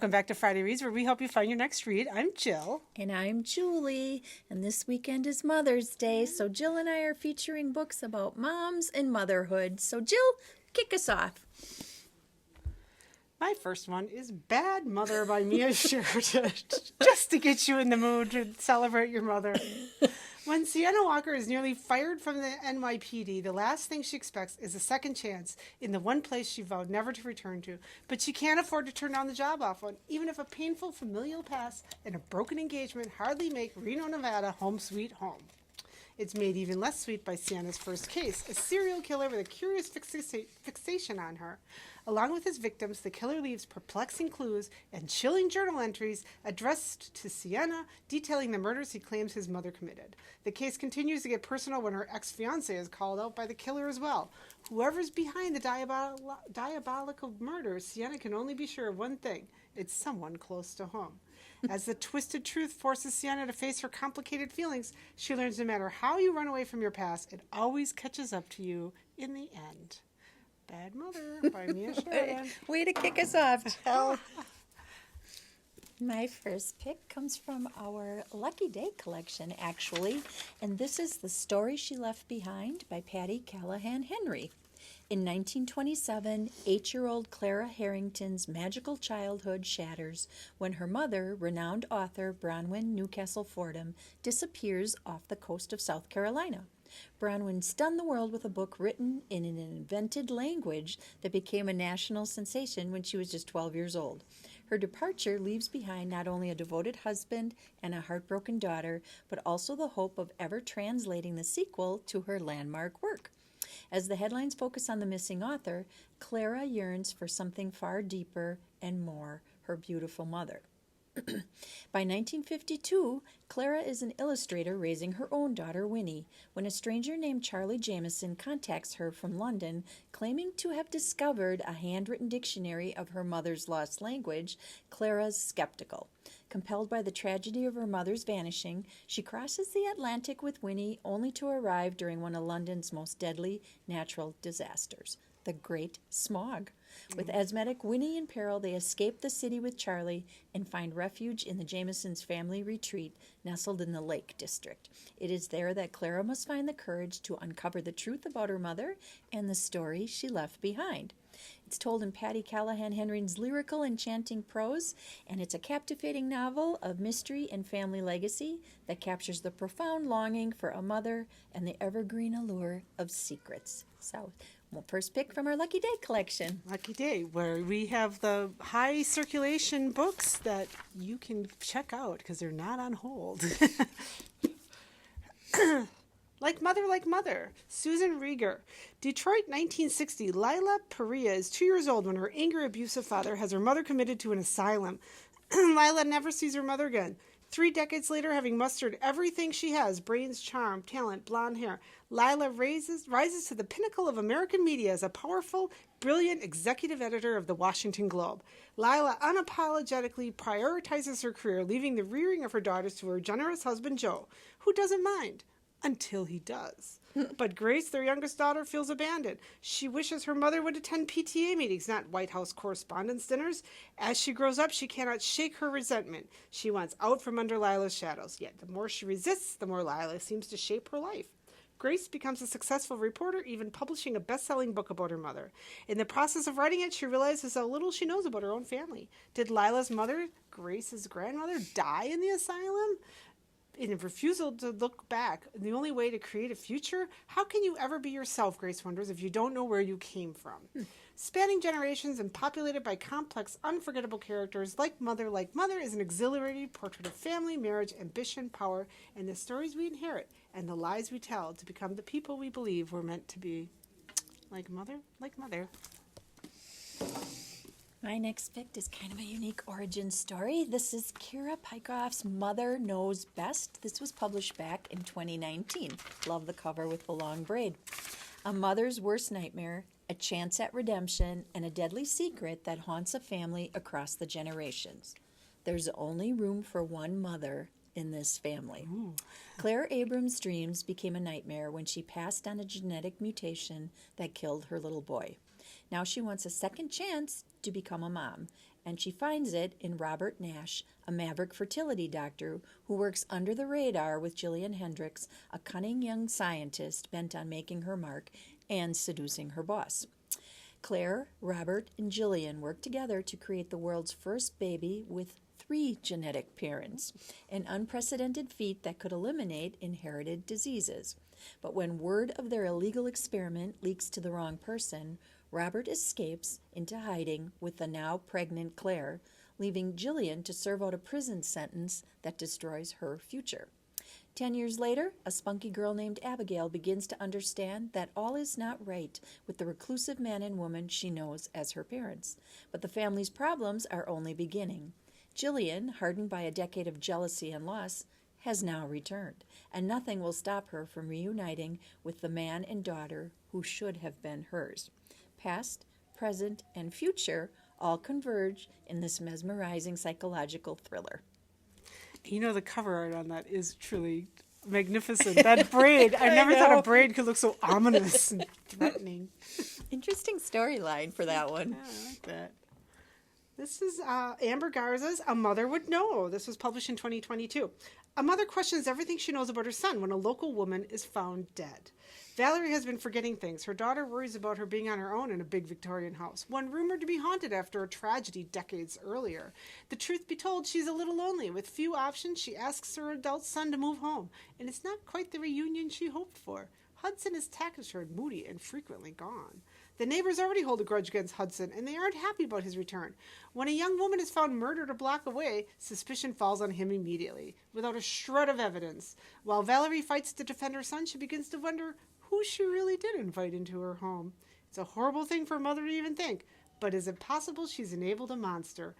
Welcome back to Friday Reads, where we help you find your next read. I'm Jill. And I'm Julie, and this weekend is Mother's Day, so Jill and I are featuring books about moms and motherhood. So Jill, kick us off. My first one is Bad Mother by Mia Sheridan, just to get you in the mood to celebrate your mother. When Sienna Walker is nearly fired from the NYPD, the last thing she expects is a second chance in the one place she vowed never to return to. But she can't afford to turn down the job offer, even if a painful familial past and a broken engagement hardly make Reno, Nevada home sweet home. It's made even less sweet by Sienna's first case, a serial killer with a curious fixation on her. Along with his victims, the killer leaves perplexing clues and chilling journal entries addressed to Sienna, detailing the murders he claims his mother committed. The case continues to get personal when her ex-fiancé is called out by the killer as well. Whoever's behind the diabolical murder, Sienna can only be sure of one thing: it's someone close to home. As the twisted truth forces Sienna to face her complicated feelings, she learns no matter how you run away from your past, it always catches up to you in the end. Bad Mother by Mia Sheridan. Way to kick us off, Jill. My first pick comes from our Lucky Day collection, actually, and this is The Story She Left Behind by Patty Callahan Henry. In 1927, 8-year-old Clara Harrington's magical childhood shatters when her mother, renowned author Bronwyn Newcastle Fordham, disappears off the coast of South Carolina. Bronwyn stunned the world with a book written in an invented language that became a national sensation when she was just 12 years old. Her departure leaves behind not only a devoted husband and a heartbroken daughter, but also the hope of ever translating the sequel to her landmark work. As the headlines focus on the missing author, Clara yearns for something far deeper and more: her beautiful mother. By 1952, Clara is an illustrator raising her own daughter, Winnie, when a stranger named Charlie Jameson contacts her from London, claiming to have discovered a handwritten dictionary of her mother's lost language. Clara's skeptical. Compelled by the tragedy of her mother's vanishing, she crosses the Atlantic with Winnie, only to arrive during one of London's most deadly natural disasters, the Great Smog. With asthmatic Winnie in peril, they escape the city with Charlie and find refuge in the Jamesons' family retreat nestled in the Lake District. It is there that Clara must find the courage to uncover the truth about her mother and the story she left behind. It's told in Patty Callahan Henry's lyrical, enchanting prose, and it's a captivating novel of mystery and family legacy that captures the profound longing for a mother and the evergreen allure of secrets. So, well, first pick from our Lucky Day collection. Lucky Day, where we have the high circulation books that you can check out because they're not on hold. Like Mother, Susan Rieger. Detroit, 1960. Lila Perea is 2 years old when her angry, abusive father has her mother committed to an asylum. Lila never sees her mother again. 3 decades later, having mustered everything she has, brains, charm, talent, blonde hair, Lila rises to the pinnacle of American media as a powerful, brilliant executive editor of the Washington Globe. Lila unapologetically prioritizes her career, leaving the rearing of her daughters to her generous husband, Joe, who doesn't mind. Until he does. But Grace, their youngest daughter, feels abandoned. She wishes her mother would attend PTA meetings, not White House correspondence dinners. As she grows up, she cannot shake her resentment. She wants out from under Lila's shadows. Yet the more she resists, the more Lila seems to shape her life. Grace becomes a successful reporter, even publishing a best-selling book about her mother. In the process of writing it, she realizes how little she knows about her own family. Did Lila's mother, Grace's grandmother, die in the asylum? In a refusal to look back, the only way to create a future? How can you ever be yourself, Grace wonders, if you don't know where you came from? Spanning generations and populated by complex, unforgettable characters, Like Mother is an exhilarating portrait of family, marriage, ambition, power, and the stories we inherit and the lies we tell to become the people we believe we're meant to be. Like Mother. My next pick is kind of a unique origin story. This is Kira Pykoff's Mother Knows Best. This was published back in 2019. Love the cover with the long braid. A mother's worst nightmare, a chance at redemption, and a deadly secret that haunts a family across the generations. There's only room for one mother in this family. Ooh. Claire Abrams' dreams became a nightmare when she passed on a genetic mutation that killed her little boy. Now she wants a second chance to become a mom, and she finds it in Robert Nash, a maverick fertility doctor who works under the radar with Gillian Hendricks, a cunning young scientist bent on making her mark and seducing her boss. Claire, Robert, and Gillian work together to create the world's first baby with 3 genetic parents, an unprecedented feat that could eliminate inherited diseases. But when word of their illegal experiment leaks to the wrong person, Robert escapes into hiding with the now pregnant Claire, leaving Gillian to serve out a prison sentence that destroys her future. 10 years later, a spunky girl named Abigail begins to understand that all is not right with the reclusive man and woman she knows as her parents. But the family's problems are only beginning. Gillian, hardened by a decade of jealousy and loss, has now returned, and nothing will stop her from reuniting with the man and daughter who should have been hers. Past, present, and future all converge in this mesmerizing psychological thriller. You know, the cover art on that is truly magnificent. That braid, I never thought a braid could look so ominous and threatening. Interesting storyline for that one. Yeah, I like that. This is Amber Garza's A Mother Would Know. This was published in 2022. A mother questions everything she knows about her son when a local woman is found dead. Valerie has been forgetting things. Her daughter worries about her being on her own in a big Victorian house, one rumored to be haunted after a tragedy decades earlier. The truth be told, she's a little lonely. With few options, she asks her adult son to move home, and it's not quite the reunion she hoped for. Hudson is taciturn, moody, and frequently gone. The neighbors already hold a grudge against Hudson, and they aren't happy about his return. When a young woman is found murdered a block away, suspicion falls on him immediately, without a shred of evidence. While Valerie fights to defend her son, she begins to wonder who she really did invite into her home. It's a horrible thing for a mother to even think, but is it possible she's enabled a monster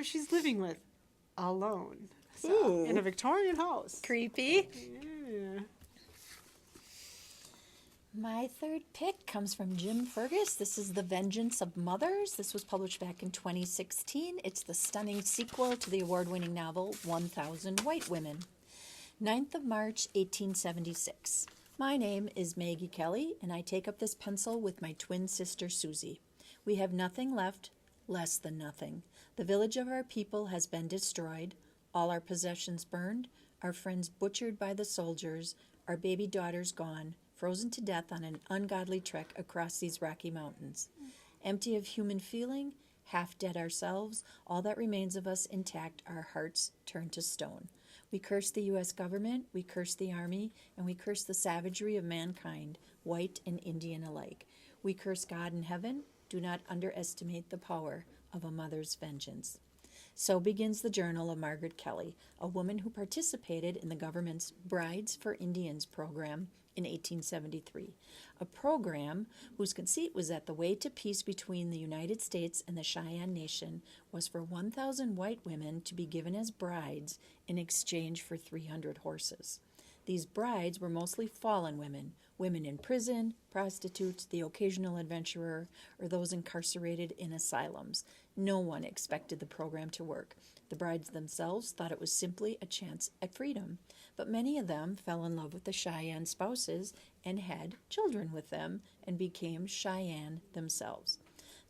she's living with, alone, in a Victorian house? Creepy. Yeah. My third pick comes from Jim Fergus. This is The Vengeance of Mothers. This was published back in 2016. It's the stunning sequel to the award-winning novel 1000 White Women. 9th of March, 1876. My name is Maggie Kelly, and I take up this pencil with my twin sister Susie. We have nothing left, less than nothing. The village of our people has been destroyed, all our possessions burned, our friends butchered by the soldiers, our baby daughters gone, frozen to death on an ungodly trek across these Rocky Mountains. Empty of human feeling, half dead ourselves, all that remains of us intact, our hearts turned to stone. We curse the U.S. government, we curse the Army, and we curse the savagery of mankind, white and Indian alike. We curse God in heaven. Do not underestimate the power of a mother's vengeance. So begins the journal of Margaret Kelly, a woman who participated in the government's Brides for Indians program in 1873, a program whose conceit was that the way to peace between the United States and the Cheyenne Nation was for 1,000 white women to be given as brides in exchange for 300 horses. These brides were mostly fallen women, women in prison, prostitutes, the occasional adventurer, or those incarcerated in asylums. No one expected the program to work. The brides themselves thought it was simply a chance at freedom, but many of them fell in love with the Cheyenne spouses and had children with them and became Cheyenne themselves.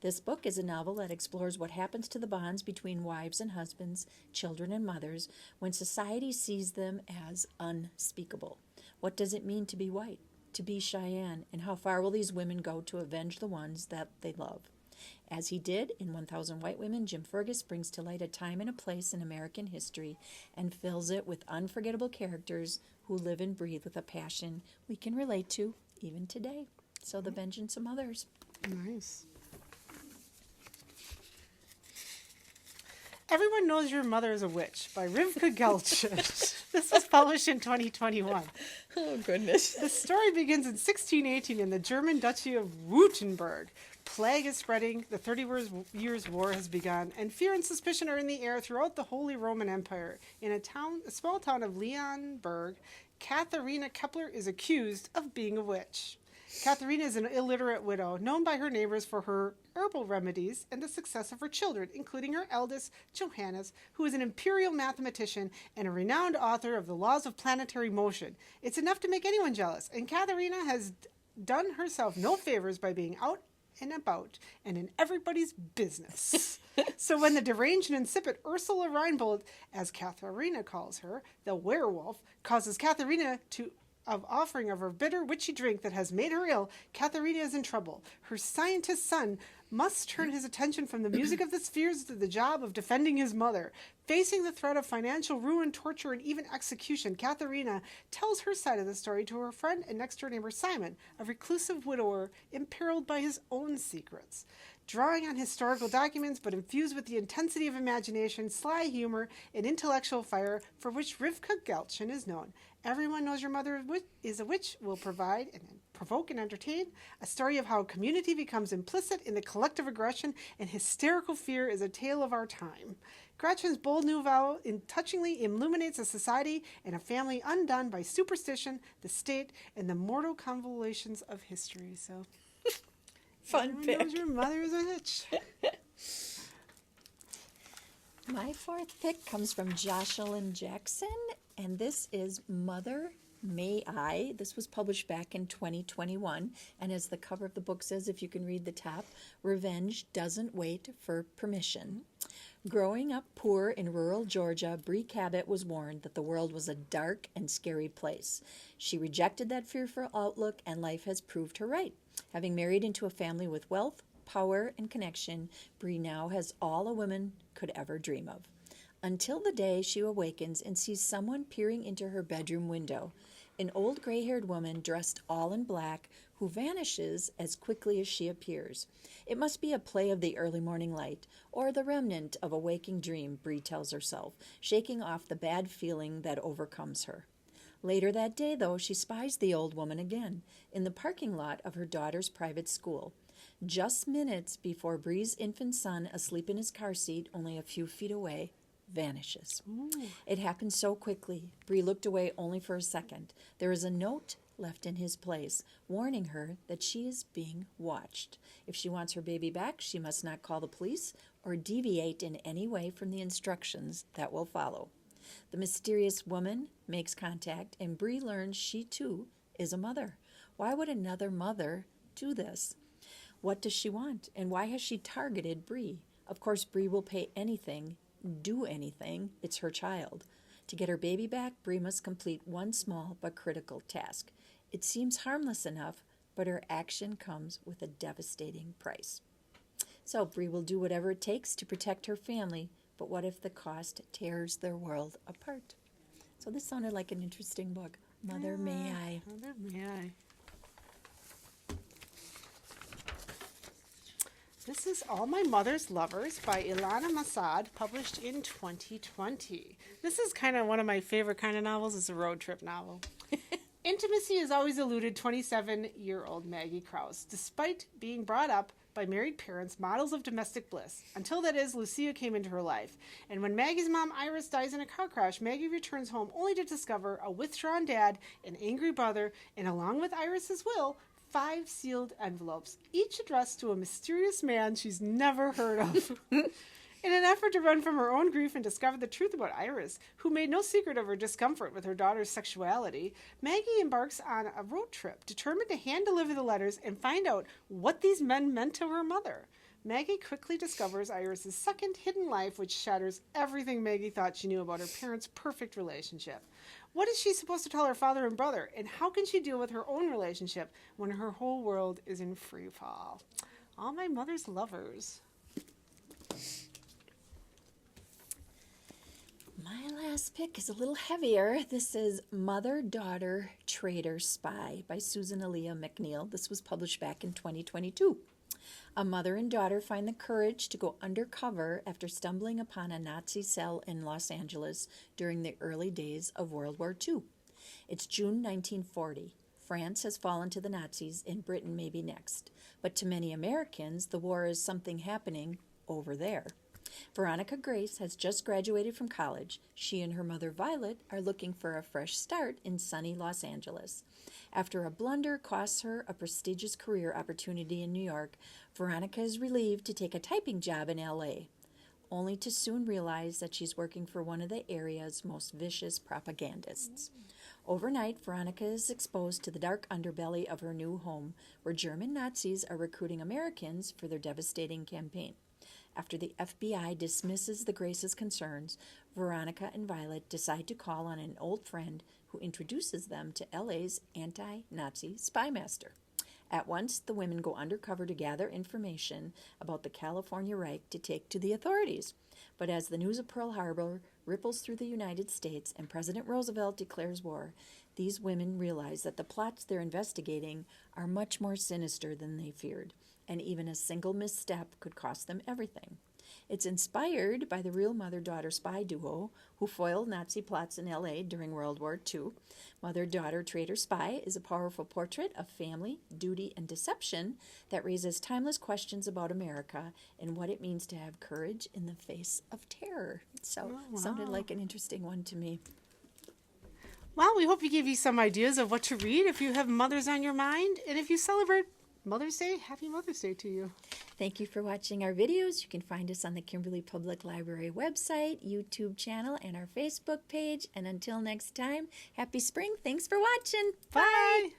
This book is a novel that explores what happens to the bonds between wives and husbands, children and mothers, when society sees them as unspeakable. What does it mean to be white, to be Cheyenne, and how far will these women go to avenge the ones that they love? As he did in 1000 White Women, Jim Fergus brings to light a time and a place in American history and fills it with unforgettable characters who live and breathe with a passion we can relate to even today. So, The Vengeance of Mothers. Nice. Everyone Knows Your Mother is a Witch by Rivka Gelchich. This was published in 2021. Oh, goodness. The story begins in 1618 in the German Duchy of Württemberg. Plague is spreading, the 30 Years' War has begun, and fear and suspicion are in the air throughout the Holy Roman Empire. In a small town of Leonberg, Katharina Kepler is accused of being a witch. Katharina is an illiterate widow, known by her neighbors for her herbal remedies and the success of her children, including her eldest, Johannes, who is an imperial mathematician and a renowned author of the laws of planetary motion. It's enough to make anyone jealous, and Katharina has done herself no favors by being out and about and in everybody's business. So when the deranged and insipid Ursula Reinbold, as Katharina calls her, the werewolf, causes Katharina to of offering of her bitter, witchy drink that has made her ill, Katharina is in trouble. Her scientist son must turn his attention from the music of the spheres to the job of defending his mother. Facing the threat of financial ruin, torture, and even execution, Katharina tells her side of the story to her friend and next-door neighbor Simon, a reclusive widower imperiled by his own secrets. Drawing on historical documents, but infused with the intensity of imagination, sly humor, and intellectual fire for which Rivka Gelchin is known. Everyone Knows Your Mother is a Witch will provide and provoke and entertain a story of how community becomes implicit in the collective aggression and hysterical fear is a tale of our time. Gretchen's bold new vow touchingly illuminates a society and a family undone by superstition, the state, and the mortal convolutions of history. So, Fun Everyone pick. Knows Your Mother is a Witch. My fourth pick comes from Jocelyn Jackson, and this is Mother May I. This was published back in 2021, and as the cover of the book says, if you can read the top, revenge doesn't wait for permission. Growing up poor in rural Georgia, Bree Cabot was warned that the world was a dark and scary place. She rejected that fearful outlook, and life has proved her right. Having married into a family with wealth, power, and connection, Bree now has all a woman could ever dream of. Until the day she awakens and sees someone peering into her bedroom window, an old gray-haired woman dressed all in black who vanishes as quickly as she appears. It must be a play of the early morning light, or the remnant of a waking dream, Bree tells herself, shaking off the bad feeling that overcomes her. Later that day, though, she spies the old woman again in the parking lot of her daughter's private school. Just minutes before Bree's infant son, asleep in his car seat only a few feet away, vanishes. Ooh. It happened so quickly. Bree looked away only for a second. There is a note left in his place, warning her that she is being watched. If she wants her baby back, she must not call the police or deviate in any way from the instructions that will follow. The mysterious woman makes contact, and Bree learns she, too, is a mother. Why would another mother do this? What does she want, and why has she targeted Bree? Of course, Bree will pay anything, do anything. It's her child. To get her baby back, Bree must complete one small but critical task. It seems harmless enough, but her action comes with a devastating price. So Bree will do whatever it takes to protect her family, but what if the cost tears their world apart? So this sounded like an interesting book. Mother May I. Mother May I. This is All My Mother's Lovers by Ilana Masad, published in 2020. This is kind of one of my favorite kind of novels. It's a road trip novel. Intimacy has always eluded 27-year-old Maggie Krause, despite being brought up by married parents, models of domestic bliss. Until that is, Lucia came into her life. And when Maggie's mom, Iris, dies in a car crash, Maggie returns home only to discover a withdrawn dad, an angry brother, and along with Iris's will, 5 sealed envelopes, each addressed to a mysterious man she's never heard of. In an effort to run from her own grief and discover the truth about Iris, who made no secret of her discomfort with her daughter's sexuality, Maggie embarks on a road trip, determined to hand-deliver the letters and find out what these men meant to her mother. Maggie quickly discovers Iris's second hidden life, which shatters everything Maggie thought she knew about her parents' perfect relationship. What is she supposed to tell her father and brother, and how can she deal with her own relationship when her whole world is in free fall? All My Mother's Lovers. My last pick is a little heavier. This is Mother, Daughter, Traitor, Spy by Susan Aaliyah McNeil. This was published back in 2022. A mother and daughter find the courage to go undercover after stumbling upon a Nazi cell in Los Angeles during the early days of World War II. It's June 1940. France has fallen to the Nazis, and Britain may be next. But to many Americans, the war is something happening over there. Veronica Grace has just graduated from college. She and her mother Violet are looking for a fresh start in sunny Los Angeles. After a blunder costs her a prestigious career opportunity in New York, Veronica is relieved to take a typing job in LA, only to soon realize that she's working for one of the area's most vicious propagandists. Overnight, Veronica is exposed to the dark underbelly of her new home, where German Nazis are recruiting Americans for their devastating campaign. After the FBI dismisses the Graces' concerns, Veronica and Violet decide to call on an old friend who introduces them to LA's anti-Nazi spy master. At once, the women go undercover to gather information about the California Reich to take to the authorities. But as the news of Pearl Harbor ripples through the United States and President Roosevelt declares war, these women realize that the plots they're investigating are much more sinister than they feared, and even a single misstep could cost them everything. It's inspired by the real mother-daughter spy duo who foiled Nazi plots in L.A. during World War II. Mother-daughter traitor spy is a powerful portrait of family, duty, and deception that raises timeless questions about America and what it means to have courage in the face of terror. So, sounded like an interesting one to me. Well, we hope we gave you some ideas of what to read if you have mothers on your mind. And if you celebrate Mother's Day, happy Mother's Day to you. Thank you for watching our videos. You can find us on the Kimberly Public Library website, YouTube channel, and our Facebook page. And until next time, happy spring. Thanks for watching. Bye.